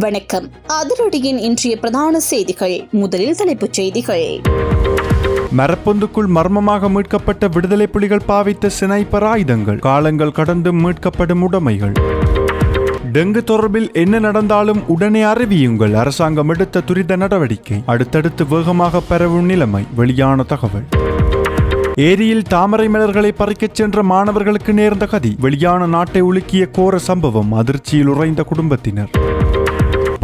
வணக்கம். அதிரடியின் இன்றைய பிரதான செய்திகள். முதலில் தலைப்புச் செய்திகள். மரப்பொந்துக்குள் மர்மமாக மீட்கப்பட்ட விடுதலை புலிகள் பாவித்த ஸ்னைப்பர் ஆயுதங்கள், காலங்கள் கடந்து மீட்கப்படும் உடைமைகள். டெங்கு தொடர்பில் என்ன நடந்தாலும் உடனே அறிவியுங்கள், அரசாங்கம் எடுத்த துரித நடவடிக்கை. அடுத்தடுத்து வேகமாக பரவும் நிலைமை, வெளியான தகவல். ஏரியில் தாமரை மலர்களை பறிக்கச் சென்ற மாணவர்களுக்கு நேர்ந்த கதி, வெளியான நாட்டை உலுக்கிய கோர சம்பவம், அதிர்ச்சியில் உறைந்த குடும்பத்தினர்.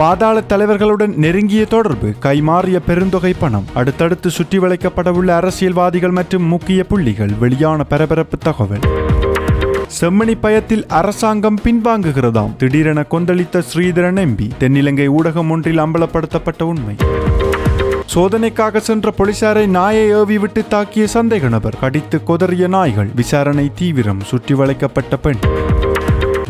பாதாள தலைவர்களுடன் நெருங்கிய தொடர்பு, கைமாறிய பெருந்தொகை பணம், அடுத்தடுத்து சுற்றி வளைக்கப்படவுள்ள அரசியல்வாதிகள் மற்றும் முக்கிய புள்ளிகள், வெளியான பரபரப்பு தகவல். செம்மணி பயத்தில் அரசாங்கம் பின்வாங்குகிறதாம், திடீரென கொந்தளித்த ஸ்ரீதரன் எம்பி, தென்னிலங்கை ஊடகம் ஒன்றில் அம்பலப்படுத்தப்பட்ட உண்மை. சோதனைக்காக சென்ற போலீசாரை நாயை ஏவி விட்டு தாக்கிய சந்தேக நபர், கடித்து கொதறிய நாய்கள், விசாரணை தீவிரம், சுற்றி வளைக்கப்பட்ட பெண்.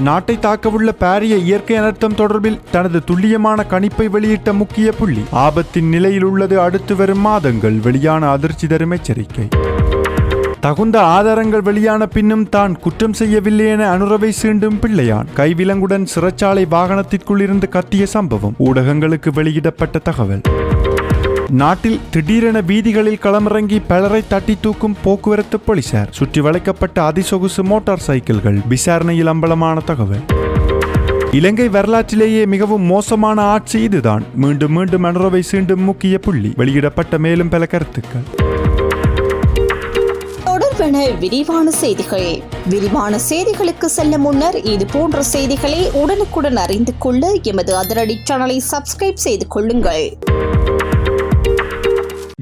நாட்டை தாக்கவுள்ள பாரிய இயற்கை அனர்த்தம் தொடர்பில் தனது துல்லியமான கணிப்பை வெளியிட்ட முக்கிய புள்ளி, ஆபத்தின் நிலையில் உள்ளது அடுத்து வரும் மாதங்கள், வெளியான அதிர்ச்சி தரும் எச்சரிக்கை. தகுந்த ஆதாரங்கள் வெளியான பின்னும் தான் குற்றம் செய்யவில்லை என அனுரவை சீண்டும் பிள்ளையான், கைவிலங்குடன் சிறைச்சாலை வாகனத்திற்குள் இருந்து கத்திய சம்பவம், ஊடகங்களுக்கு வெளியிடப்பட்ட தகவல். நாட்டில் திடீரென வீதிகளில் களமிறங்கி பலரை தட்டி தூக்கும் போக்குவரத்து போலீசார், சுற்றி வளைக்கப்பட்ட அதிசொகுசு மோட்டார் சைக்கிள்கள், விசாரணையில் அம்பலமான தகவல். இலங்கை வரலாற்றிலேயே மிகவும் மோசமான ஆட்சி இதுதான், மீண்டும் மீண்டும் அனுரவை சீண்டும் முக்கிய புள்ளி, வெளியிடப்பட்ட மேலும் பல கருத்துக்கள். தொடர்பான விரிவான செய்திகள். விரிவான செய்திகளுக்கு செல்ல முன்னர் இது போன்ற செய்திகளை உடனுக்குடன் அறிந்து கொள்ள எமது அதிரடி சேனலை சப்ஸ்கிரைப் செய்து கொள்ளுங்கள்.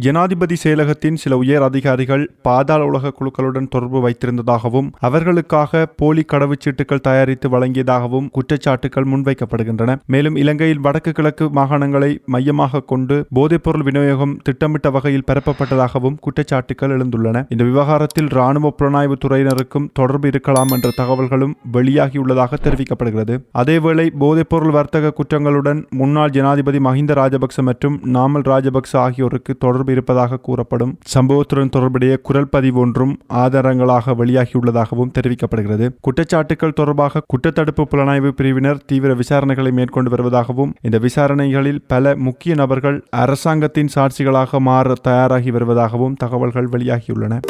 ஜனாதிபதி செயலகத்தின் சில உயர் அதிகாரிகள் பாதாள உலக குழுக்களுடன் தொடர்பு வைத்திருந்ததாகவும் அவர்களுக்காக போலி கடவுச்சீட்டுகள் தயாரித்து வழங்கியதாகவும் குற்றச்சாட்டுகள் முன்வைக்கப்படுகின்றன. மேலும் இலங்கையில் வடக்கு கிழக்கு மாகாணங்களை மையமாக கொண்டு போதைப்பொருள் விநியோகம் திட்டமிட்ட வகையில் பரப்பப்பட்டதாகவும் குற்றச்சாட்டுகள் எழுந்துள்ளன. இந்த விவகாரத்தில் இராணுவ புலனாய்வு துறையினருக்கும் தொடர்பு இருக்கலாம் என்ற தகவல்களும் வெளியாகியுள்ளதாக தெரிவிக்கப்படுகிறது. அதேவேளை போதைப்பொருள் வர்த்தக குற்றங்களுடன் முன்னாள் ஜனாதிபதி மஹிந்த ராஜபக்ச மற்றும் நாமல் ராஜபக்ச ஆகியோருக்கு தொடர்பு இருப்பதாக கூறப்படும் சம்பவத்துடன் தொடர்புடைய குரல் பதிவு ஒன்றும் ஆதாரங்களாக வெளியாகியுள்ளதாகவும் தெரிவிக்கப்படுகிறது. குற்றச்சாட்டுகள் தொடர்பாக குற்றத்தடுப்பு புலனாய்வு பிரிவினர் தீவிர விசாரணைகளை மேற்கொண்டு வருவதாகவும் இந்த விசாரணைகளில் பல முக்கிய நபர்கள் அரசாங்கத்தின் சாட்சிகளாக மாற தயாராகி வருவதாகவும் தகவல்கள் வெளியாகியுள்ளன.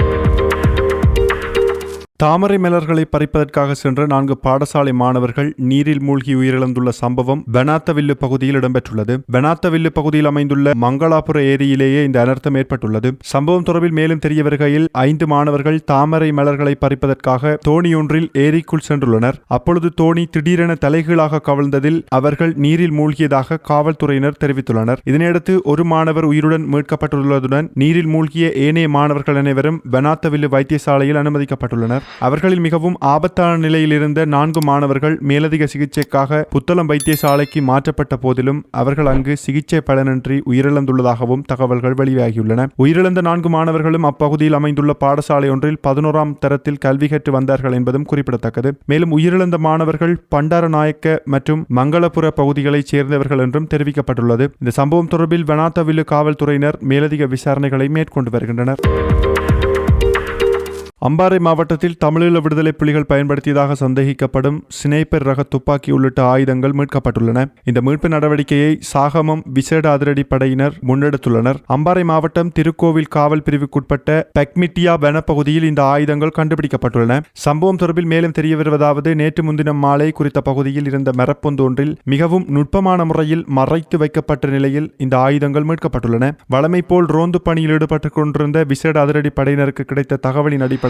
தாமரை மலர்களை பறிப்பதற்காக சென்ற 4 பாடசாலை மாணவர்கள் நீரில் மூழ்கி உயிரிழந்துள்ள சம்பவம் பெனாத்தவில்லு பகுதியில் இடம்பெற்றுள்ளது. பெனாத்தவில்லு பகுதியில் அமைந்துள்ள மங்களாபுர ஏரியிலேயே இந்த அனர்த்தம் ஏற்பட்டுள்ளது. சம்பவம் தொடர்பில் மேலும் தெரிய வருகையில் 5 மாணவர்கள் தாமரை மலர்களை பறிப்பதற்காக தோணியொன்றில் ஏரிக்குள் சென்றுள்ளனர். அப்பொழுது தோணி திடீரென தலைகீழாக கவிழ்ந்ததில் அவர்கள் நீரில் மூழ்கியதாக காவல்துறையினர் தெரிவித்துள்ளனர். இதனையடுத்து ஒரு மாணவர் உயிருடன் மீட்கப்பட்டுள்ளதுடன் நீரில் மூழ்கிய ஏனைய மாணவர்கள் அனைவரும் பெனாத்தவில்லு வைத்தியசாலையில் அனுமதிக்கப்பட்டுள்ளனர். அவர்களில் மிகவும் ஆபத்தான நிலையில் இருந்த 4 மாணவர்கள் மேலதிக சிகிச்சைக்காக புத்தளம் வைத்தியசாலைக்கு மாற்றப்பட்ட போதிலும் அவர்கள் அங்கு சிகிச்சை பலனின்றி உயிரிழந்துள்ளதாகவும் தகவல்கள் வெளியாகியுள்ளன. உயிரிழந்த 4 மாணவர்களும் அப்பகுதியில் அமைந்துள்ள பாடசாலை ஒன்றில் 11ஆம் தரத்தில் கல்வி கற்று வந்தார்கள் என்பதும் குறிப்பிடத்தக்கது. மேலும் உயிரிழந்த மாணவர்கள் பண்டாரநாயக்க மற்றும் மங்களபுர பகுதிகளைச் சேர்ந்தவர்கள் என்றும் தெரிவிக்கப்பட்டுள்ளது. இந்த சம்பவம் தொடர்பில் பெனாத்தவில்லு காவல்துறையினர் மேலதிக விசாரணைகளை மேற்கொண்டு வருகின்றனர். அம்பாறை மாவட்டத்தில் தமிழீழ விடுதலை புலிகள் பயன்படுத்தியதாக சந்தேகிக்கப்படும் ஸ்னைப்பர் ரக துப்பாக்கி உள்ளிட்ட ஆயுதங்கள் மீட்கப்பட்டுள்ளன. இந்த மீட்பு நடவடிக்கையை சாகமம் விசேட அதிரடி படையினர் முன்னெடுத்துள்ளனர். அம்பாறை மாவட்டம் திருக்கோவில் காவல் பிரிவுக்குட்பட்ட பெக்மிட்டியா வனப்பகுதியில் இந்த ஆயுதங்கள் கண்டுபிடிக்கப்பட்டுள்ளன. சம்பவம் தொடர்பில் மேலும் தெரிய வருவதாவது, நேற்று முன்தினம் மாலை குறித்த பகுதியில் இருந்த மரப்பொந்து ஒன்றில் மிகவும் நுட்பமான முறையில் மறைத்து வைக்கப்பட்ட நிலையில் இந்த ஆயுதங்கள் மீட்கப்பட்டுள்ளன. வழமை போல் ரோந்து பணியில் ஈடுபட்டுக் கொண்டிருந்த விசேட அதிரடி படையினருக்கு கிடைத்த தகவலின் அடிப்படையில்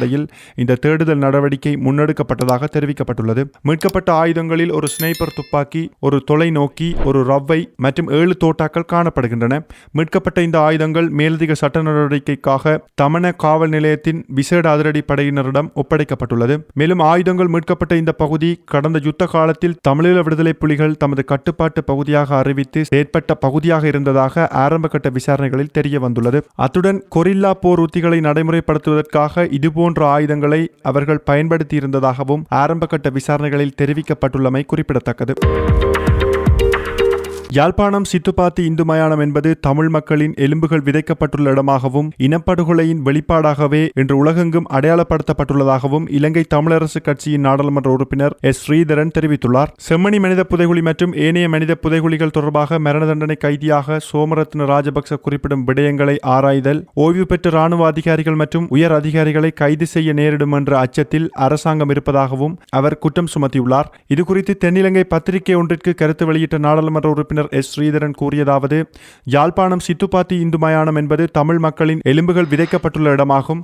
இந்த தேடுதல் நடவடிக்கை முன்னெடுக்கப்பட்டதாக தெரிவிக்கப்பட்டுள்ளது. மீட்கப்பட்ட ஆயுதங்களில் ஒரு ஸ்னைப்பர் துப்பாக்கி, ஒரு தொலைநோக்கி, ஒரு ரவ்வை மற்றும் 7 தோட்டாக்கள் காணப்படுகின்றன. மீட்கப்பட்ட இந்த ஆயுதங்கள் மேலதிக சட்ட நடவடிக்கைக்காக தமன காவல் நிலையத்தின் விசேட அதிரடி படையினரிடம் ஒப்படைக்கப்பட்டுள்ளது. மேலும் ஆயுதங்கள் மீட்கப்பட்ட இந்த பகுதி கடந்த யுத்த காலத்தில் தமிழீழ விடுதலை புலிகள் தமது கட்டுப்பாட்டு பகுதியாக அறிவித்து செயற்பட்ட பகுதியாக இருந்ததாக ஆரம்பகட்ட விசாரணைகளில் தெரிய வந்துள்ளது. அத்துடன் கொரில்லா போர் உத்திகளை நடைமுறைப்படுத்துவதற்காக இதுபோன்ற ஆயுதங்களை அவர்கள் பயன்படுத்தியிருந்ததாகவும் ஆரம்பகட்ட விசாரணைகளில் தெரிவிக்கப்பட்டுள்ளமை குறிப்பிடத்தக்கது. யாழ்ப்பாணம் சித்துப்பாத்தி இந்து மயானம் என்பது தமிழ் மக்களின் எலும்புகள் விதைக்கப்பட்டுள்ள இடமாகவும் இனப்படுகொலையின் வெளிப்பாடாகவே இன்று உலகெங்கும் அடையாளப்படுத்தப்பட்டுள்ளதாகவும் இலங்கை தமிழரசு கட்சியின் நாடாளுமன்ற உறுப்பினர் எஸ் ஸ்ரீதரன் தெரிவித்துள்ளார். செம்மணி மனித புதைகுழி மற்றும் ஏனைய மனித புதைகுழிகள் தொடர்பாக மரண தண்டனை கைதியாக சோமரத்ன ராஜபக்ச குறிப்பிடும் விடயங்களை ஆராய்தல், ஓய்வு பெற்ற ராணுவ அதிகாரிகள் மற்றும் உயர் அதிகாரிகளை கைது செய்ய நேரிடும் என்ற அச்சத்தில் அரசாங்கம் இருப்பதாகவும் அவர் குற்றம் சுமத்தியுள்ளார். இதுகுறித்து தென்னிலங்கை பத்திரிகை ஒன்றிற்கு கருத்து வெளியிட்ட நாடாளுமன்ற உறுப்பினர் எஸ் ஸ்ரீதரன் கூறியதாவது: யாழ்ப்பாணம் சித்துப்பாத்தி இந்து மயானம் என்பது தமிழ் மக்களின் எலும்புகள் விதைக்கப்பட்டுள்ள இடமாகும்.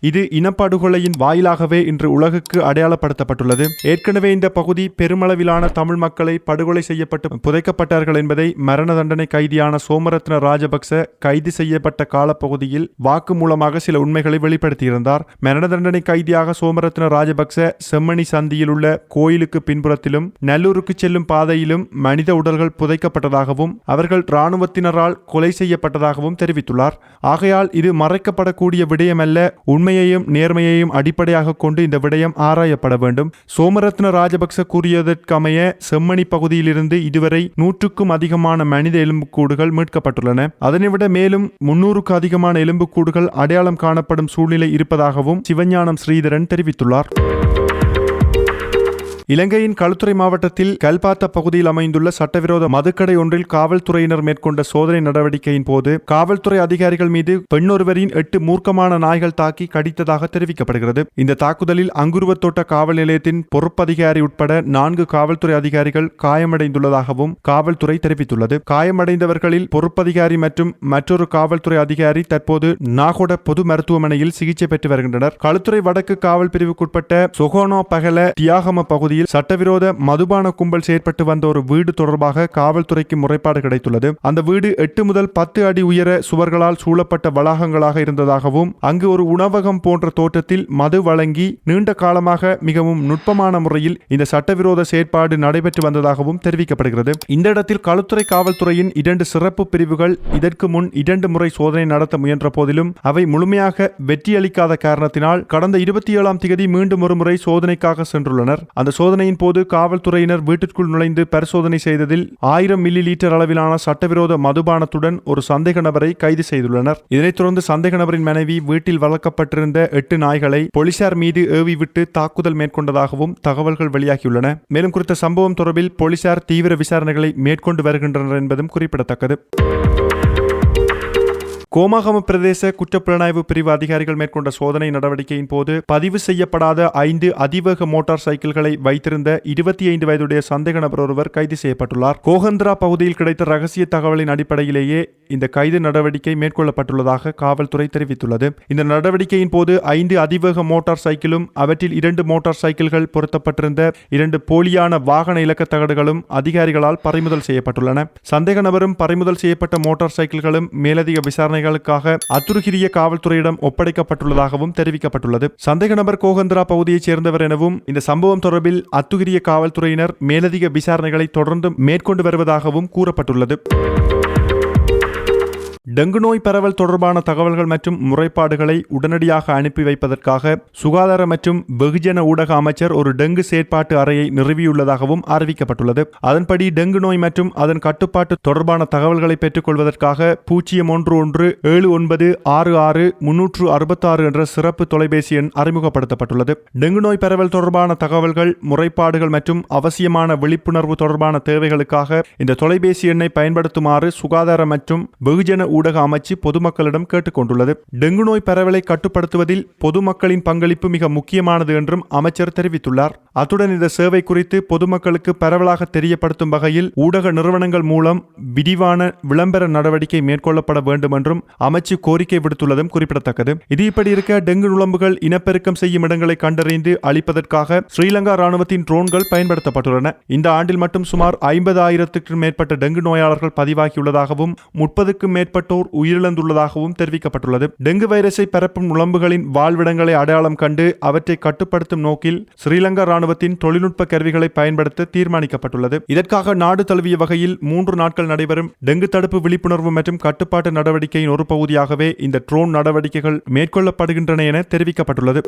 இது இனப்படுகொலையின் வாயிலாகவே இன்று உலகுக்கு அடையாளப்படுத்தப்பட்டுள்ளது. ஏற்கனவே இந்த பகுதி பெருமளவிலான தமிழ் மக்களை படுகொலை செய்யப்பட்டு புதைக்கப்பட்டார்கள் என்பதை மரண தண்டனை கைதியான சோமரத்ன ராஜபக்ச கைது செய்யப்பட்ட காலப்பகுதியில் வாக்கு மூலமாக சில உண்மைகளை வெளிப்படுத்தியிருந்தார். மரண தண்டனை கைதியாக சோமரத்ன ராஜபக்ச செம்மணி சந்தியில் உள்ள கோயிலுக்கு பின்புறத்திலும் நல்லூருக்கு செல்லும் பாதையிலும் மனித உடல்கள் புதைக்கப்பட்டதாகவும் அவர்கள் இராணுவத்தினரால் கொலை செய்யப்பட்டதாகவும் தெரிவித்துள்ளார். ஆகையால் இது மறைக்கப்படக்கூடிய விடயமல்ல, உண்மையையும் நேர்மையையும் அடிப்படையாக கொண்டு இந்த விடயம் ஆராயப்பட வேண்டும். சோமரத்ன ராஜபக்ச கூறியதற்கமைய செம்மணி பகுதியிலிருந்து இதுவரை 100க்கும் அதிகமான மனித எலும்புக்கூடுகள் மீட்கப்பட்டுள்ளன. அதனைவிட மேலும் 300க்கு அதிகமான எலும்புக்கூடுகள் அடையாளம் காணப்படும் சூழ்நிலை இருப்பதாகவும் சிவஞானம் ஸ்ரீதரன் தெரிவித்துள்ளார். இலங்கையின் களுத்துறை மாவட்டத்தில் கல்பாத்த பகுதியில் அமைந்துள்ள சட்டவிரோத மதுக்கடை ஒன்றில் காவல்துறையினர் மேற்கொண்ட சோதனை நடவடிக்கையின் போது காவல்துறை அதிகாரிகள் மீது பெண்ணொருவரின் 8 மூர்க்கமான நாய்கள் தாக்கி கடித்ததாக தெரிவிக்கப்படுகிறது. இந்த தாக்குதலில் அங்குருவத்தோட்ட காவல் நிலையத்தின் பொறுப்பதிகாரி உட்பட 4 காவல்துறை அதிகாரிகள் காயமடைந்துள்ளதாகவும் காவல்துறை தெரிவித்துள்ளது. காயமடைந்தவர்களில் பொறுப்பதிகாரி மற்றும் மற்றொரு காவல்துறை அதிகாரி தற்போது நாகொட பொது மருத்துவமனையில் சிகிச்சை பெற்று வருகின்றனர். களுத்துறை வடக்கு காவல் பிரிவுக்குட்பட்ட சொகோனோ பகல தியாகம பகுதி சட்டவிரோத மதுபான கும்பல் செயற்பட்டு வந்த ஒரு வீடு தொடர்பாக காவல்துறைக்கு முறைப்பாடு கிடைத்துள்ளது. அந்த வீடு 8 முதல் 10 அடி உயர சுவர்களால் சூழப்பட்ட வளாகங்களாக இருந்ததாகவும் அங்கு ஒரு உணவகம் போன்ற தோற்றத்தில் மது வழங்கி நீண்ட காலமாக மிகவும் நுட்பமான முறையில் இந்த சட்டவிரோத செயற்பாடு நடைபெற்று வந்ததாகவும் தெரிவிக்கப்படுகிறது. இந்த இடத்தில் களுத்துறை காவல்துறையின் 2 சிறப்பு பிரிவுகள் இதற்கு முன் 2 முறை சோதனை நடத்த முயன்ற போதிலும் அவை முழுமையாக வெற்றியளிக்காத காரணத்தினால் கடந்த 27ஆம் தேதி மீண்டும் ஒரு முறை சோதனைக்காக சென்றுள்ளனர். அந்த சோதனையின் போது காவல்துறையினர் வீட்டிற்குள் நுழைந்து பரிசோதனை செய்ததில் 1000 மில்லி லீட்டர் அளவிலான சட்டவிரோத மதுபானத்துடன் ஒரு சந்தேக நபரை கைது செய்துள்ளனர். இதனைத் தொடர்ந்து சந்தேக நபரின் மனைவி வீட்டில் வளர்க்கப்பட்டிருந்த 8 நாய்களை போலீசார் மீது ஏவி விட்டு தாக்குதல் மேற்கொண்டதாகவும் தகவல்கள் வெளியாகியுள்ளன. மேலும் குறித்த சம்பவம் தொடர்பில் போலீசார் தீவிர விசாரணைகளை மேற்கொண்டு வருகின்றனர் என்பதும் குறிப்பிடத்தக்கது. கோமாகம பிரதேச குற்றப்புலனாய்வு பிரிவு அதிகாரிகள் மேற்கொண்ட சோதனை நடவடிக்கையின் போது பதிவு செய்யப்படாத 5 அதிவேக மோட்டார் சைக்கிள்களை வைத்திருந்த 25 வயதுடைய சந்தேக நபர் ஒருவர் கைது செய்யப்பட்டுள்ளார். கோகந்திரா பகுதியில் கிடைத்த ரகசிய தகவலின் அடிப்படையிலேயே இந்த கைது நடவடிக்கை மேற்கொள்ளப்பட்டுள்ளதாக காவல்துறை தெரிவித்துள்ளது. இந்த நடவடிக்கையின் போது 5 அதிவேக மோட்டார் சைக்கிளும் அவற்றில் 2 மோட்டார் சைக்கிள்கள் பொருத்தப்பட்டிருந்த 2 போலியான வாகன இலக்க தகடுகளும் அதிகாரிகளால் பறிமுதல் செய்யப்பட்டுள்ளன. சந்தேக நபரும் பறிமுதல் செய்யப்பட்ட மோட்டார் சைக்கிள்களும் மேலதிக விசாரணை அத்துருகிரிய காவல்துறையிடம் ஒப்படைக்கப்பட்டுள்ளதாகவும் தெரிவிக்கப்பட்டுள்ளது. சந்தேக நபர் கோகந்திரா பகுதியைச் சேர்ந்தவர் எனவும் இந்த சம்பவம் தொடர்பில் அத்துகிரிய காவல்துறையினர் மேலதிக விசாரணைகளை தொடர்ந்து மேற்கொண்டு வருவதாகவும் கூறப்பட்டுள்ளது. டெங்கு நோய் பரவல் தொடர்பான தகவல்கள் மற்றும் முறைப்பாடுகளை உடனடியாக அனுப்பி வைப்பதற்காக சுகாதார மற்றும் வெகுஜன ஊடக அமைச்சர் ஒரு டெங்கு செயற்பாட்டு அறையை நிறுவியுள்ளதாகவும் அறிவிக்கப்பட்டுள்ளது. அதன்படி டெங்கு நோய் மற்றும் அதன் கட்டுப்பாட்டு தொடர்பான தகவல்களை பெற்றுக் கொள்வதற்காக 011-7966366 என்ற சிறப்பு தொலைபேசி எண் அறிமுகப்படுத்தப்பட்டுள்ளது. டெங்கு நோய் பரவல் தொடர்பான தகவல்கள், முறைப்பாடுகள் மற்றும் அவசியமான விழிப்புணர்வு தொடர்பான தேவைகளுக்காக இந்த தொலைபேசி எண்ணை பயன்படுத்துமாறு சுகாதார மற்றும் வெகுஜன ஊடக அமைச்சு பொதுமக்களிடம் கேட்டுக்கொண்டுள்ளது. டெங்கு நோய் பரவலை கட்டுப்படுத்துவதில் பொதுமக்களின் பங்களிப்பு மிக முக்கியமானது என்றும் அமைச்சர் தெரிவித்துள்ளார். அத்துடன் இந்த சேவை குறித்து பொதுமக்களுக்கு பரவலாக தெரியப்படுத்தும் வகையில் ஊடக நிறுவனங்கள் மூலம் விரிவான விளம்பர நடவடிக்கை மேற்கொள்ளப்பட வேண்டும் என்றும் அமைச்சு கோரிக்கை விடுத்துள்ளதும் குறிப்பிடத்தக்கது. இது இப்படி இருக்க டெங்கு நுளம்புகள் இனப்பெருக்கம் செய்யும் இடங்களை கண்டறிந்து அழிப்பதற்காக ஸ்ரீலங்கா ராணுவத்தின் ட்ரோன்கள் பயன்படுத்தப்பட்டுள்ளன. இந்த ஆண்டில் மட்டும் சுமார் 50,000க்கும் மேற்பட்ட டெங்கு நோயாளர்கள் பதிவாகியுள்ளதாகவும் 30க்கும் மேற்பட்டோர் உயிரிழந்துள்ளதாகவும் தெரிவிக்கப்பட்டுள்ளது. டெங்கு வைரஸை பரப்பும் நுளம்புகளின் வாழ்விடங்களை அடையாளம் கண்டு அவற்றை கட்டுப்படுத்தும் நோக்கில் ஸ்ரீலங்கா ராணுவத்தின் தொழில்நுட்ப கருவிகளை பயன்படுத்த தீர்மானிக்கப்பட்டுள்ளது. இதற்காக நாடு தழுவிய வகையில் 3 நாட்கள் நடைபெறும் டெங்கு தடுப்பு விழிப்புணர்வு மற்றும் கட்டுப்பாட்டு நடவடிக்கையின் ஒரு பகுதியாகவே இந்த ட்ரோன் நடவடிக்கைகள் மேற்கொள்ளப்படுகின்றன என தெரிவிக்கப்பட்டுள்ளது.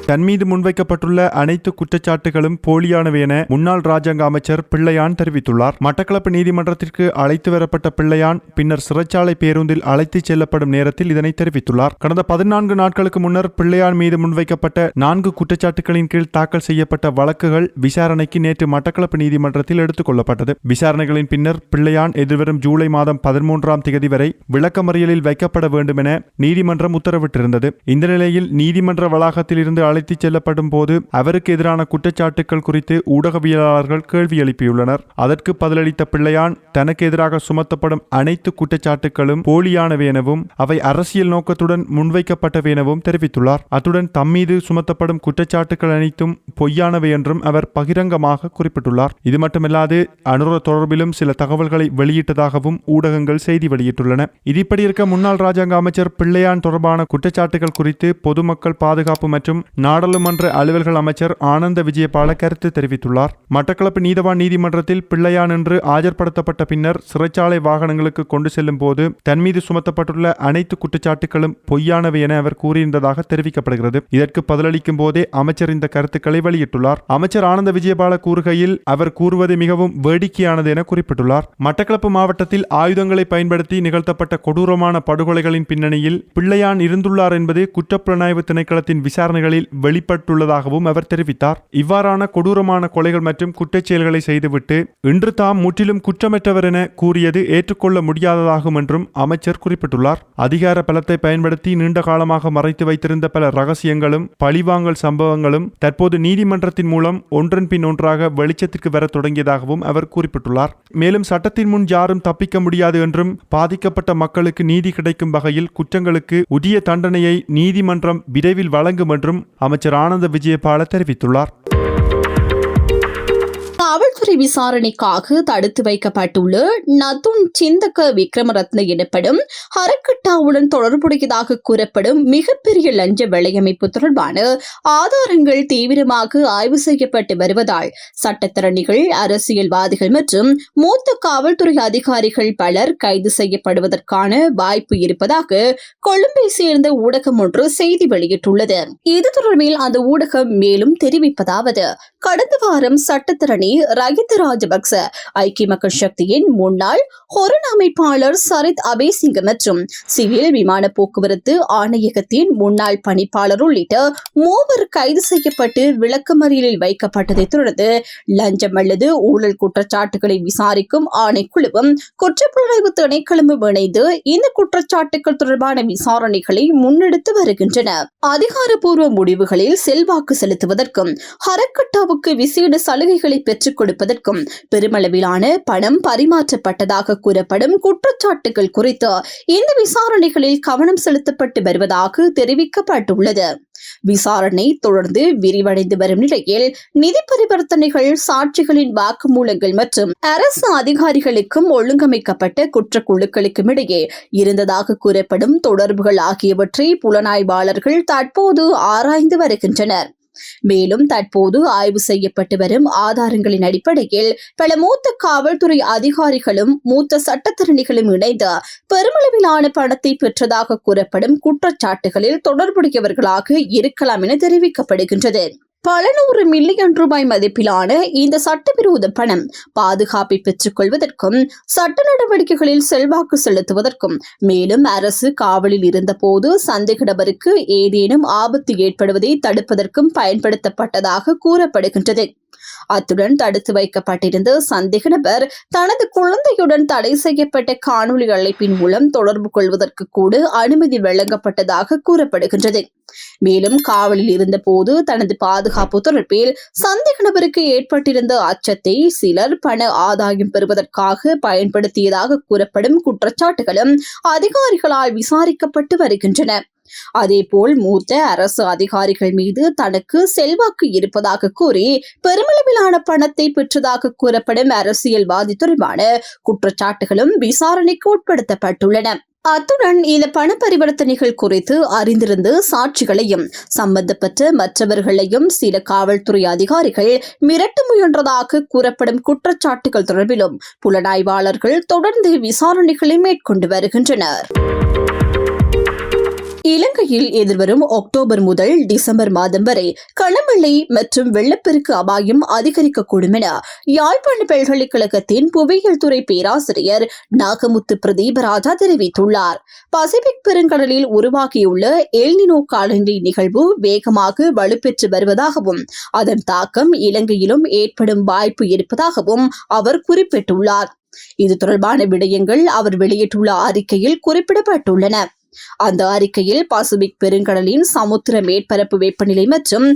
தன் மீது முன்வைக்கப்பட்டுள்ள அனைத்து குற்றச்சாட்டுகளும் போலியானவை என முன்னாள் ராஜாங்க அமைச்சர் பிள்ளையான் தெரிவித்துள்ளார். மட்டக்களப்பு நீதிமன்றத்திற்கு அழைத்து வரப்பட்ட பிள்ளையான் பின்னர் சிறைச்சாலை பேருந்தில் அழைத்துச் செல்லப்படும் நேரத்தில் இதனை தெரிவித்துள்ளார். கடந்த 14 நாட்களுக்கு முன்னர் பிள்ளையான் மீது முன்வைக்கப்பட்ட 4 குற்றச்சாட்டுகளின் கீழ் தாக்கல் செய்யப்பட்ட வழக்குகள் விசாரணைக்கு நேற்று மட்டக்களப்பு நீதிமன்றத்தில் எடுத்துக் கொள்ளப்பட்டது. விசாரணைகளின் பின்னர் பிள்ளையான் எதிர்வரும் ஜூலை மாதம் 13ஆம் தேதி வரை விளக்கமறியலில் வைக்கப்பட வேண்டும் என நீதிமன்றம் உத்தரவிட்டிருந்தது. இந்த நிலையில் நீதிமன்ற வளாகத்தில் இருந்து அழைத்துச் செல்லப்படும் போது அவருக்கு எதிரான குற்றச்சாட்டுகள் குறித்து ஊடகவியலாளர்கள் கேள்வி எழுப்பியுள்ளனர். அதற்கு பதிலளித்த பிள்ளையான் தனக்கு எதிராக சுமத்தப்படும் அனைத்து குற்றச்சாட்டுகளும் போலியானவை எனவும் அவை அரசியல் நோக்கத்துடன் முன்வைக்கப்பட்டவை எனவும் தெரிவித்துள்ளார். அத்துடன் தம்மீது சுமத்தப்படும் குற்றச்சாட்டுகள் அனைத்தும் பொய்யானவை என்றும் அவர் பகிரங்கமாக குறிப்பிட்டுள்ளார். இது மட்டுமல்லாது அனுர தொடர்பிலும் சில தகவல்களை வெளியிட்டதாகவும் ஊடகங்கள் செய்தி வெளியிட்டுள்ளன. இதுபடி இருக்க முன்னாள் ராஜாங்க அமைச்சர் பிள்ளையான் தொடர்பான குற்றச்சாட்டுகள் குறித்து பொதுமக்கள் பாதுகாப்பு மற்றும் நாடாளுமன்ற அலுவல்கள் அமைச்சர் ஆனந்த விஜயபால கருத்து தெரிவித்துள்ளார். மட்டக்களப்பு நீதவான் நீதிமன்றத்தில் பிள்ளையான் என்று ஆஜர்படுத்தப்பட்ட பின்னர் சிறைச்சாலை வாகனங்களுக்கு கொண்டு செல்லும் போது தன் மீது சுமத்தப்பட்டுள்ள அனைத்து குற்றச்சாட்டுகளும் பொய்யானவை என அவர் கூறியிருந்ததாக தெரிவிக்கப்படுகிறது. இதற்கு பதிலளிக்கும் போதே அமைச்சர் இந்த கருத்துக்களை வெளியிட்டுள்ளார். அமைச்சர் ஆனந்த விஜயபால கூறுகையில் அவர் கூறுவது மிகவும் வேடிக்கையானது என குறிப்பிட்டுள்ளார். மட்டக்களப்பு மாவட்டத்தில் ஆயுதங்களை பயன்படுத்தி நிகழ்த்தப்பட்ட கொடூரமான படுகொலைகளின் பின்னணியில் பிள்ளையான் இருந்துள்ளார் என்பது குற்றப்புலனாய்வு திணைக்களத்தின் விசாரணைகளில் வெளிப்பட்டுள்ளதாகவும் அவர் தெரிவித்தார். இவ்வாறான கொடூரமான கொலைகள் மற்றும் குற்றச் செயல்களை செய்துவிட்டு இன்று தாம் முற்றிலும் குற்றமற்றவர் என கூறியது ஏற்றுக்கொள்ள முடியாததாகும் என்றும் அமைச்சர் குறிப்பிட்டுள்ளார். அதிகார பலத்தை பயன்படுத்தி நீண்ட காலமாக மறைத்து வைத்திருந்த பல ரகசியங்களும் பழிவாங்கல் சம்பவங்களும் தற்போது நீதிமன்றத்தின் மூலம் ஒன்றன் பின் ஒன்றாக வெளிச்சத்திற்கு வர தொடங்கியதாகவும் அவர் குறிப்பிட்டுள்ளார். மேலும் சட்டத்தின் முன் யாரும் தப்பிக்க முடியாது என்றும் பாதிக்கப்பட்ட மக்களுக்கு நீதி கிடைக்கும் வகையில் குற்றங்களுக்கு உரிய தண்டனையை நீதிமன்றம் விரைவில் வழங்கும் என்றும் அமைச்சர் ஆனந்த விஜயபால தெரிவித்துள்ளார். காவல்துறை விசாரணைக்காக தடுத்து வைக்கப்பட்டுள்ள நதுன் சிந்தக விக்ரமரத்ன எனப்படும் ஹரக்கட்டாவுடன் தொடர்புடையதாக கூறப்படும் மிகப்பெரிய லஞ்ச வலையமைப்பு தொடர்பான ஆதாரங்கள் தீவிரமாக ஆய்வு செய்யப்பட்டு வருவதால் சட்டத்தரணிகள், அரசியல்வாதிகள் மற்றும் மூத்த காவல்துறை அதிகாரிகள் பலர் கைது செய்யப்படுவதற்கான வாய்ப்பு இருப்பதாக கொழும்பை சேர்ந்த ஊடகம் ஒன்று செய்தி வெளியிட்டுள்ளது. இது தொடர்பில் அந்த ஊடகம் மேலும் தெரிவிப்பதாவது: கடந்த வாரம் சட்டத்தரணி ரகித ராஜபக்ச, ஐக்கிய மக்கள் சக்தியின் முன்னாள் ஹொரண் அமைப்பாளர் சரித் அபேசிங்க மற்றும் சிவில் விமான போக்குவரத்து ஆணையகத்தின் முன்னாள் பணிப்பாளர் உள்ளிட்ட 3 கைது செய்யப்பட்டு விளக்கமறியலில் வைக்கப்பட்டதைத் தொடர்ந்து லஞ்சம் அல்லது ஊழல் குற்றச்சாட்டுகளை விசாரிக்கும் ஆணைக்குழுவும் குற்றப்புலனாய்வு திணைக்களமும் இணைந்து இந்த குற்றச்சாட்டுகள் தொடர்பான விசாரணைகளை முன்னெடுத்து வருகின்றன. அதிகாரப்பூர்வ முடிவுகளில் செல்வாக்கு செலுத்துவதற்கும் ஹரக்கட்டாவுக்கு விசேட சலுகைகளை பெற்றுக் கொடுப்பதற்கும் பெருமளவிலான பணம் பரிமாற்றப்பட்டதாக கூறப்படும் குற்றச்சாட்டுகள் குறித்து இந்த விசாரணைகளில் கவனம் செலுத்தப்பட்டு வருவதாக தெரிவிக்கப்பட்டுள்ளது. விசாரணை தொடர்ந்து விரிவடைந்து வரும் நிலையில் நிதி பரிவர்த்தனைகள், சாட்சிகளின் வாக்குமூலங்கள் மற்றும் அரசு அதிகாரிகளுக்கும் ஒழுங்கமைக்கப்பட்ட குற்றக்குழுக்களுக்கும் இடையே இருந்ததாக கூறப்படும் தொடர்புகள் ஆகியவற்றை புலனாய்வாளர்கள் தற்போது ஆராய்ந்து வருகின்றனர். மேலும் தற்போது ஆய்வு செய்யப்பட்டு வரும் ஆதாரங்களின் அடிப்படையில் பல மூத்த காவல்துறை அதிகாரிகளும் மூத்த சட்டத்தரணிகளும் இணைந்து பெருமளவிலான பணத்தை பெற்றதாக கூறப்படும் குற்றச்சாட்டுகளில் தொடர்புடையவர்களாக இருக்கலாம் என தெரிவிக்கப்படுகின்றது. பல 100 மில்லியன் ரூபாய் மதிப்பிலான இந்த சட்டவிரோத பணம் பாதுகாப்பை பெற்றுக் கொள்வதற்கும் சட்ட நடவடிக்கைகளில் செல்வாக்கு செலுத்துவதற்கும் மேலும் அரசு காவலில் இருந்தபோது சந்தேக நபருக்கு ஏதேனும் ஆபத்து ஏற்படுவதை தடுப்பதற்கும் பயன்படுத்தப்பட்டதாக கூறப்படுகின்றது. அத்துடன் தடுத்து வைக்கப்பட்டிருந்த சந்தேக நபர் தனது குழந்தையுடன் தடை செய்யப்பட்ட காணொலி அழைப்பின் மூலம் தொடர்பு கொள்வதற்கு கூட அனுமதி வழங்கப்பட்டதாக கூறப்படுகின்றது. மேலும் காவலில் இருந்த போது தனது பாதுகாப்பு தொடர்பில் சந்தேக நபருக்கு ஏற்பட்டிருந்த அச்சத்தை சிலர் பண ஆதாயம் பெறுவதற்காக பயன்படுத்தியதாக கூறப்படும் குற்றச்சாட்டுகளும் அதிகாரிகளால் விசாரிக்கப்பட்டு வருகின்றன. அதேபோல் மூத்த அரசு அதிகாரிகள் மீது தனக்கு செல்வாக்கு இருப்பதாக கூறி பெருமளவிலான பணத்தை பெற்றதாக கூறப்படும் அரசியல்வாதி தொடர்பான குற்றச்சாட்டுகளும் விசாரணைக்கு உட்படுத்தப்பட்டுள்ளன. அத்துடன் இந்த பண பரிவர்த்தனைகள் குறித்து அறிந்திருந்து சாட்சிகளையும் சம்பந்தப்பட்ட மற்றவர்களையும் சில காவல்துறை அதிகாரிகள் மிரட்ட முயன்றதாக கூறப்படும் குற்றச்சாட்டுகள் தொடர்பிலும் புலனாய்வாளர்கள் தொடர்ந்து விசாரணைகளை மேற்கொண்டு வருகின்றனர். இலங்கையில் எதிர்வரும் அக்டோபர் முதல் டிசம்பர் மாதம் வரை கனமழை மற்றும் வெள்ளப்பெருக்கு அபாயம் அதிகரிக்கக்கூடும் என யாழ்ப்பாண பல்கலைக்கழகத்தின் புவியியல் துறை பேராசிரியர் நாகமுத்து பிரதீபராஜா தெரிவித்துள்ளார். பசிபிக் பெருங்கடலில் உருவாகியுள்ள எல்னினோ காலநிலை நிகழ்வு வேகமாக வலுப்பெற்று வருவதாகவும் அதன் தாக்கம் இலங்கையிலும் ஏற்படும் வாய்ப்பு இருப்பதாகவும் அவர் குறிப்பிட்டுள்ளார். இது தொடர்பான விடயங்கள் அவர் வெளியிட்டுள்ள அறிக்கையில் குறிப்பிடப்பட்டுள்ளன. அந்த அறிக்கையில் பசிபிக் பெருங்கடலின் சமுத்திர மேற்பரப்பு வெப்பநிலை மற்றும்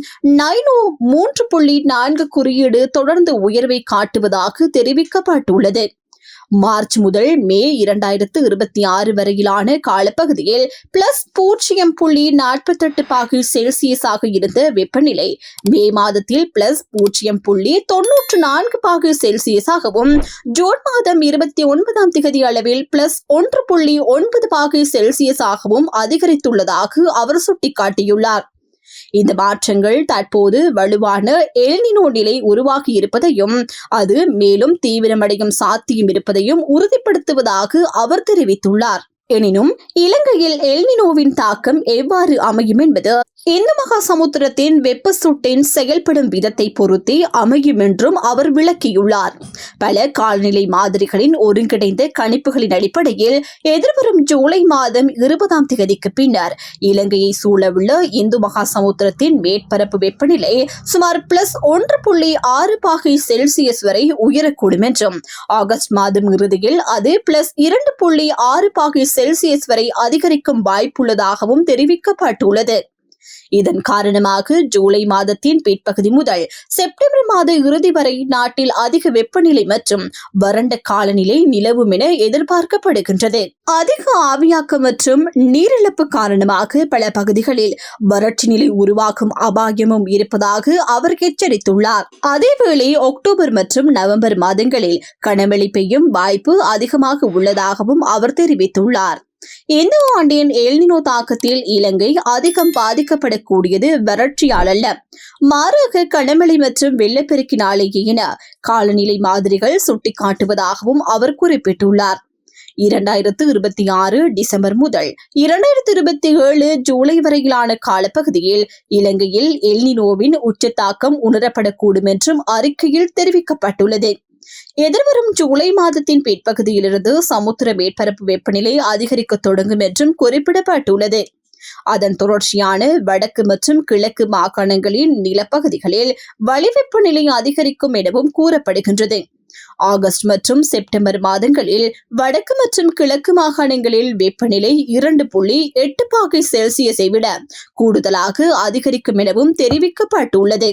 நைனோ 3.4 குறியீடு தொடர்ந்து உயர்வை காட்டுவதாக தெரிவிக்கப்பட்டுள்ளது. மார்ச் முதல் மே 2026 வரையிலான காலப்பகுதியில் +0.48 பாகை செல்சியஸாக இருந்த வெப்பநிலை மே மாதத்தில் +0.94 பாகை செல்சியஸாகவும் ஜூன் மாதம் 29ஆம் தேதி அளவில் +1.9 பாகை செல்சியஸாகவும் அதிகரித்துள்ளதாக அவர் சுட்டிக்காட்டியுள்ளார். இந்த மாற்றங்கள் தற்போது வலுவான எல்னினோ நிலை உருவாகி இருப்பதையும் அது மேலும் தீவிரமடையும் சாத்தியம் இருப்பதையும் உறுதிப்படுத்துவதாக அவர் தெரிவித்துள்ளார். எனினும் இலங்கையில் எல்னினோவின் தாக்கம் எவ்வாறு அமையும் என்பது இந்து மகா சமுத்திரத்தின் வெப்ப சுட்டின் செயல்படும் விதத்தை பொறுத்தே அமையும் என்றும் அவர் விளக்கியுள்ளார். பல காலநிலை மாதிரிகளின் ஒருங்கிணைந்த கணிப்புகளின் அடிப்படையில் எதிர்வரும் ஜூலை மாதம் 20ஆம் தேதிக்கு பின்னர் இலங்கையை சூழவுள்ள இந்து மகா சமுத்திரத்தின் மேற்பரப்பு வெப்பநிலை சுமார் +1.6 பாகை செல்சியஸ் வரை உயரக்கூடும் என்றும் ஆகஸ்ட் மாதம் இறுதியில் அது +2.6 பாகை செல்சியஸ் வரை அதிகரிக்கும் வாய்ப்புள்ளதாகவும் தெரிவிக்கப்பட்டுள்ளது. இதன் காரணமாக ஜூலை மாதத்தின் பிற்பகுதி முதல் செப்டம்பர் மாத இறுதி வரை நாட்டில் அதிக வெப்பநிலை மற்றும் வறண்ட காலநிலை நிலவும் என எதிர்பார்க்கப்படுகின்றது. அதிக ஆவியாக்கம் மற்றும் நீரிழப்பு காரணமாக பல பகுதிகளில் வறட்சி நிலை உருவாகும் அபாயமும் இருப்பதாக அவர் எச்சரித்துள்ளார். அதேவேளை அக்டோபர் மற்றும் நவம்பர் மாதங்களில் கனமழை பெய்யும் வாய்ப்பு அதிகமாக உள்ளதாகவும் அவர் தெரிவித்துள்ளார். இந்த ஆண்டின் எல்னினோ தாக்கத்தில் இலங்கை அதிகம் பாதிக்கப்படக்கூடியது வறட்சியால் அல்ல, மாறாக கனமழை மற்றும் வெள்ளப்பெருக்கினாலேயே என காலநிலை மாதிரிகள் சுட்டிக்காட்டுவதாகவும் அவர் குறிப்பிட்டுள்ளார். 2026 டிசம்பர் முதல் 2027 ஜூலை வரையிலான காலப்பகுதியில் இலங்கையில் எல்னினோவின் உச்ச தாக்கம் உணரப்படக்கூடும் என்றும் அறிக்கையில் தெரிவிக்கப்பட்டுள்ளது. எதிர்வரும் ஜூலை மாதத்தின் பிற்பகுதியிலிருந்து சமுத்திர மேற்பரப்பு வெப்பநிலை அதிகரிக்க தொடங்கும் என்றும் குறிப்பிடப்பட்டுள்ளது. அதன் தொடர்ச்சியான வடக்கு மற்றும் கிழக்கு மாகாணங்களின் நிலப்பகுதிகளில் வளிவெப்பநிலை அதிகரிக்கும் எனவும் கூறப்படுகின்றது. ஆகஸ்ட் மற்றும் செப்டம்பர் மாதங்களில் வடக்கு மற்றும் கிழக்கு மாகாணங்களில் வெப்பநிலை 2.8 பாகை செல்சியஸை விட கூடுதலாக அதிகரிக்கும் எனவும் தெரிவிக்கப்பட்டுள்ளது.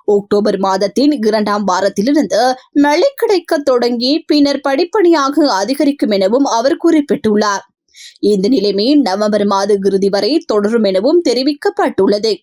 அக்டோபர் மாதத்தின் 2ஆம் வாரத்திலிருந்து மழை கிடைக்க தொடங்கி பின்னர் படிப்படியாக அதிகரிக்கும் எனவும் அவர் குறிப்பிட்டுள்ளார். இந்த நிலைமை நவம்பர் மாத இறுதி வரை தொடரும் எனவும் தெரிவிக்கப்பட்டுள்ளது.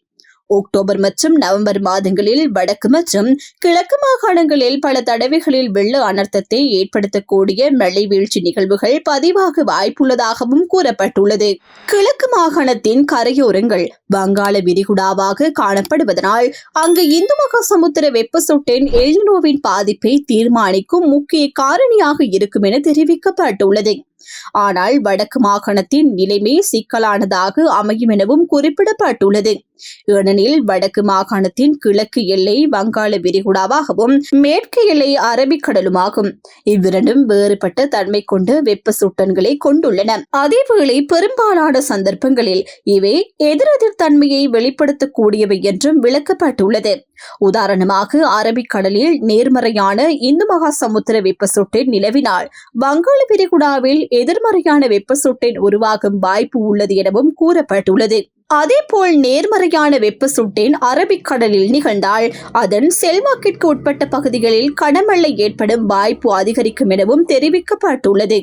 அக்டோபர் மற்றும் நவம்பர் மாதங்களில் வடக்கு மற்றும் கிழக்கு மாகாணங்களில் பல தடவைகளில் வெள்ள அனர்த்தத்தை ஏற்படுத்தக்கூடிய மழை வீழ்ச்சி நிகழ்வுகள் பதிவாக வாய்ப்புள்ளதாகவும் கூறப்பட்டுள்ளது. கிழக்கு மாகாணத்தின் கரையோரங்கள் வங்காள விரிகுடாவாக காணப்படுவதனால் அங்கு இந்து மகா சமுத்திர வெப்ப சுட்டின் எல்னினோவின் பாதிப்பை தீர்மானிக்கும் முக்கிய காரணியாக இருக்கும் என தெரிவிக்கப்பட்டுள்ளது. ஆனால் வடக்கு மாகாணத்தின் நிலைமை சிக்கலானதாக அமையும் எனவும் குறிப்பிடப்பட்டுள்ளது. ஏனெனில் வடக்கு மாகாணத்தின் கிழக்கு எல்லை வங்காள விரிகுடாவாகவும் மேற்கு எல்லை அரபிக்கடலுமாகும். இவ்விரண்டும் வேறுபட்ட தன்மை கொண்ட வெப்ப சுட்டன்களை கொண்டுள்ளன. அதேவேளை பெரும்பாலான சந்தர்ப்பங்களில் இவை எதிரெதிர் தன்மையை வெளிப்படுத்தக்கூடியவை என்றும் விளக்கப்பட்டுள்ளது. உதாரணமாக அரபிக்கடலில் நேர்மறையான இந்து மகா சமுத்திர வெப்ப சுட்டின் நிலவினால் வங்காள விரிகுடாவில் எதிர்மறையான வெப்ப சுட்டின் உருவாகும் வாய்ப்பு உள்ளது எனவும் கூறப்பட்டுள்ளது. அதேபோல் நேர்மறையான வெப்ப சுட்டின் அரபிக்கடலில் நிகழ்ந்தால் அதன் செல்வாக்கிற்கு உட்பட்ட பகுதிகளில் கனமழை ஏற்படும் வாய்ப்பு அதிகரிக்கும் எனவும் தெரிவிக்கப்பட்டுள்ளது.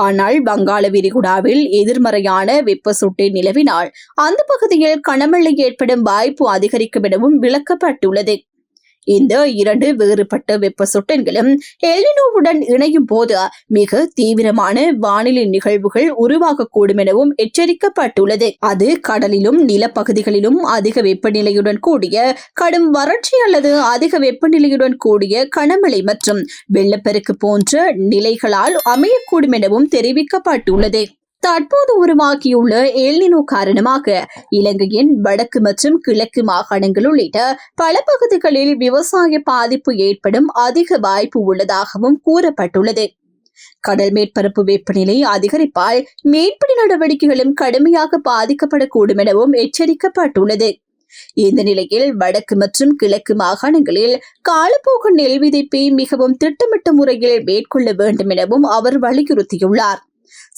ஆனால் வங்காள விரிகுடாவில் எதிர்மறையான வெப்ப சுட்டு நிலவினால் அந்த பகுதியில் கனமழை ஏற்படும் வாய்ப்பு அதிகரிக்கும் எனவும் விளக்கப்பட்டுள்ளது. இந்த இரண்டு வேறுபட்ட வெப்ப சுட்டன்களும் எல்னினோவுடன் இணையும் போது மிக தீவிரமான வானிலை நிகழ்வுகள் உருவாகக்கூடும் எனவும் எச்சரிக்கப்பட்டுள்ளது. அது கடலிலும் நிலப்பகுதிகளிலும் அதிக வெப்பநிலையுடன் கூடிய கடும் வறட்சி அல்லது அதிக வெப்பநிலையுடன் கூடிய கனமழை மற்றும் வெள்ளப்பெருக்கு போன்ற நிலைகளால் அமையக்கூடும் எனவும் தெரிவிக்கப்பட்டுள்ளது. தற்போது உருவாகியுள்ள எல்னினோ காரணமாக இலங்கையின் வடக்கு மற்றும் கிழக்கு மாகாணங்கள் உள்ளிட்ட பல பகுதிகளில் விவசாய பாதிப்பு ஏற்படும் அதிக வாய்ப்பு உள்ளதாகவும் கூறப்பட்டுள்ளது. கடல் மேற்பரப்பு வெப்பநிலை அதிகரிப்பால் மீன்பிடி நடவடிக்கைகளும் கடுமையாக பாதிக்கப்படக்கூடும் எனவும் எச்சரிக்கப்பட்டுள்ளது. இந்த நிலையில் வடக்கு மற்றும் கிழக்கு மாகாணங்களில் காலப்போக்கு நெல் விதைப்பை மிகவும் திட்டமிட்ட முறையில் மேற்கொள்ள வேண்டும் எனவும் அவர் வலியுறுத்தியுள்ளார்.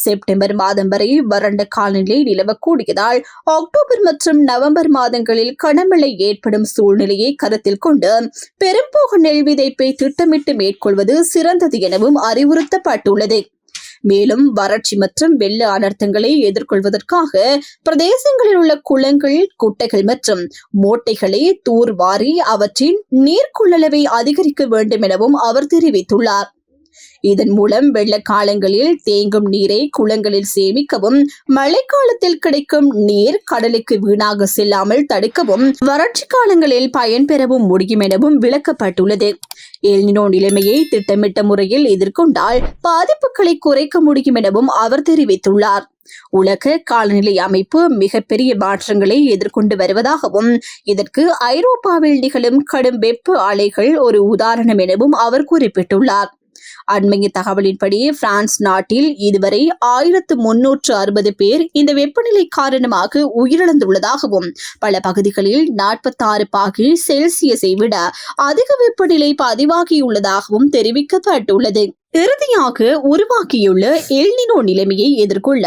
செப்டம்பர் மாதம் வரை வறண்ட காலநிலை நிலவக்கூடியதால் அக்டோபர் மற்றும் நவம்பர் மாதங்களில் கனமழை ஏற்படும் சூழ்நிலையை கருத்தில் கொண்டு பெரும்போக நெல் விதைப்பை திட்டமிட்டு மேற்கொள்வது சிறந்தது எனவும் அறிவுறுத்தப்பட்டுள்ளது. மேலும் வறட்சி மற்றும் வெள்ள அனர்த்தங்களை எதிர்கொள்வதற்காக பிரதேசங்களில் உள்ள குளங்கள், குட்டைகள் மற்றும் மோட்டைகளை தூர்வாரி அவற்றின் நீர்கொள்ளளவை அதிகரிக்க வேண்டும் எனவும் அவர் தெரிவித்துள்ளார். இதன் மூலம் வெள்ள காலங்களில் தேங்கும் நீரை குளங்களில் சேமிக்கவும், மழைக்காலத்தில் கிடைக்கும் நீர் கடலுக்கு வீணாக செல்லாமல் தடுக்கவும், வறட்சி காலங்களில் பயன்பெறவும் முடியும் எனவும் விளக்கப்பட்டுள்ளது. எல்னினோ நிலைமையை திட்டமிட்ட முறையில் எதிர்கொண்டால் பாதிப்புகளை குறைக்க முடியும் எனவும் அவர் தெரிவித்துள்ளார். உலக காலநிலை அமைப்பு மிகப்பெரிய மாற்றங்களை எதிர்கொண்டு வருவதாகவும், இதற்கு ஐரோப்பாவில் நிகழும் கடும் வெப்ப அலைகள் ஒரு உதாரணம் எனவும் அவர் குறிப்பிட்டுள்ளார். அண்மைய தகவலின்படி பிரான்ஸ் நாட்டில் இதுவரை 1360 பேர் இந்த வெப்பநிலை காரணமாக உயிரிழந்துள்ளதாகவும், பல பகுதிகளில் 46 பாகை செல்சியஸை விட அதிக வெப்பநிலை பதிவாகியுள்ளதாகவும் தெரிவிக்கப்பட்டுள்ளது. இறுதியாக உருவாக்கியுள்ள எல்னினோ நிலைமையை எதிர்கொள்ள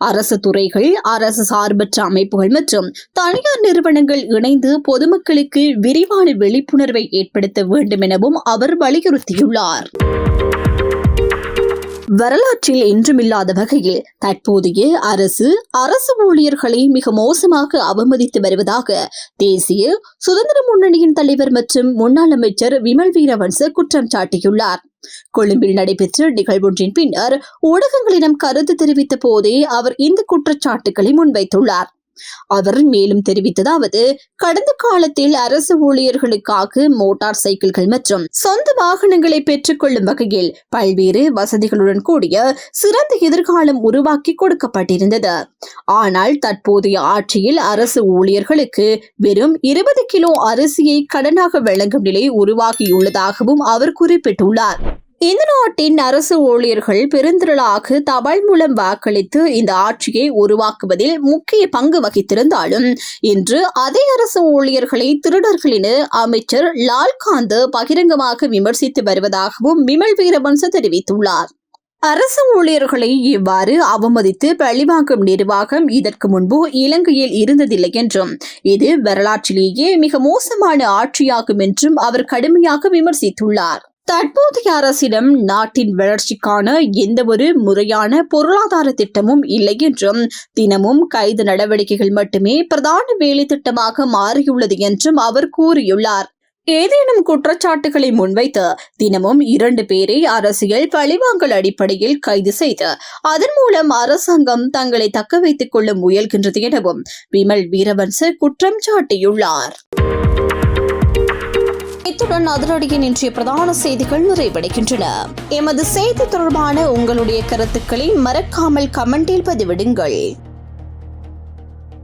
அரசு துறைகள், அரசு சார்பற்ற அமைப்புகள் மற்றும் தனியார் நிறுவனங்கள் இணைந்து பொதுமக்களுக்கு விரிவான விழிப்புணர்வை ஏற்படுத்த வேண்டும் எனவும் அவர் வலியுறுத்தியுள்ளார். வரலாற்றில் என்றுமில்லாத வகையில் தற்போதைய அரசு ஊழியர்களை மிக மோசமாக அவமதித்து வருவதாக தேசிய சுதந்திர முன்னணியின் தலைவர் மற்றும் முன்னாள் அமைச்சர் விமல் வீரவன்ச குற்றம் சாட்டியுள்ளார். கொழும்பில் நடைபெற்ற நிகழ்வொன்றின் பின்னர் ஊடகங்களிடம் கருத்து தெரிவித்த போதே அவர் இந்த குற்றச்சாட்டுகளை முன்வைத்துள்ளார். அவர் மேலும் தெரிவித்ததாவது, கடந்த காலத்தில் அரசு ஊழியர்களுக்காக மோட்டார் சைக்கிள்கள் மற்றும் சொந்த வாகனங்களை பெற்றுக் கொள்ளும் வகையில் பல்வேறு வசதிகளுடன் கூடிய சிறந்த எதிர்காலம் உருவாக்கி கொடுக்கப்பட்டிருந்தது. ஆனால் தற்போதைய ஆட்சியில் அரசு ஊழியர்களுக்கு வெறும் 20 கிலோ அரிசியை கடனாக வழங்கும் நிலை உருவாகியுள்ளதாகவும் அவர் குறிப்பிட்டுள்ளார். இந்த நாட்டின் அரசு ஊழியர்கள் பெருந்திரளாக தபால் மூலம் வாக்களித்து இந்த ஆட்சியை உருவாக்குவதில் முக்கிய பங்கு வகித்திருந்தாலும், இன்று அதே அரசு ஊழியர்களை திருடர்கள் என அமைச்சர் லால்காந்த் பகிரங்கமாக விமர்சித்து வருவதாகவும் விமல் வீரவன்ச தெரிவித்துள்ளார். அரசு ஊழியர்களை இவ்வாறு அவமதித்து பழிவாங்கும் நிர்வாகம் இதற்கு முன்பு இலங்கையில் இருந்ததில்லை என்றும், இது வரலாற்றிலேயே மிக மோசமான ஆட்சியாகும் என்றும் அவர் கடுமையாக விமர்சித்துள்ளார். தற்போதைய அரசிடம் நாட்டின் வளர்ச்சிக்கான எந்த ஒரு முறையான பொருளாதார திட்டமும் இல்லை என்றும், தினமும் கைது நடவடிக்கைகள் மட்டுமே பிரதான வேலை திட்டமாக மாறியுள்ளது என்றும் அவர் கூறியுள்ளார். ஏதேனும் குற்றச்சாட்டுகளை முன்வைத்து தினமும் 2 பேரை அரசியல் பழிவாங்கல் அடிப்படையில் கைது செய்து அதன் மூலம் அரசாங்கம் தங்களை தக்க வைத்துக் கொள்ள முயல்கின்றது எனவும் விமல் வீரவன்ச குற்றம் சாட்டியுள்ளார். இத்துடன் அதிரடியின் இன்றைய பிரதான செய்திகள் நிறைவடைகின்றன. எமது செய்தி தொடர்பான உங்களுடைய கருத்துக்களை மறக்காமல் கமெண்டில் பதிவிடுங்கள்.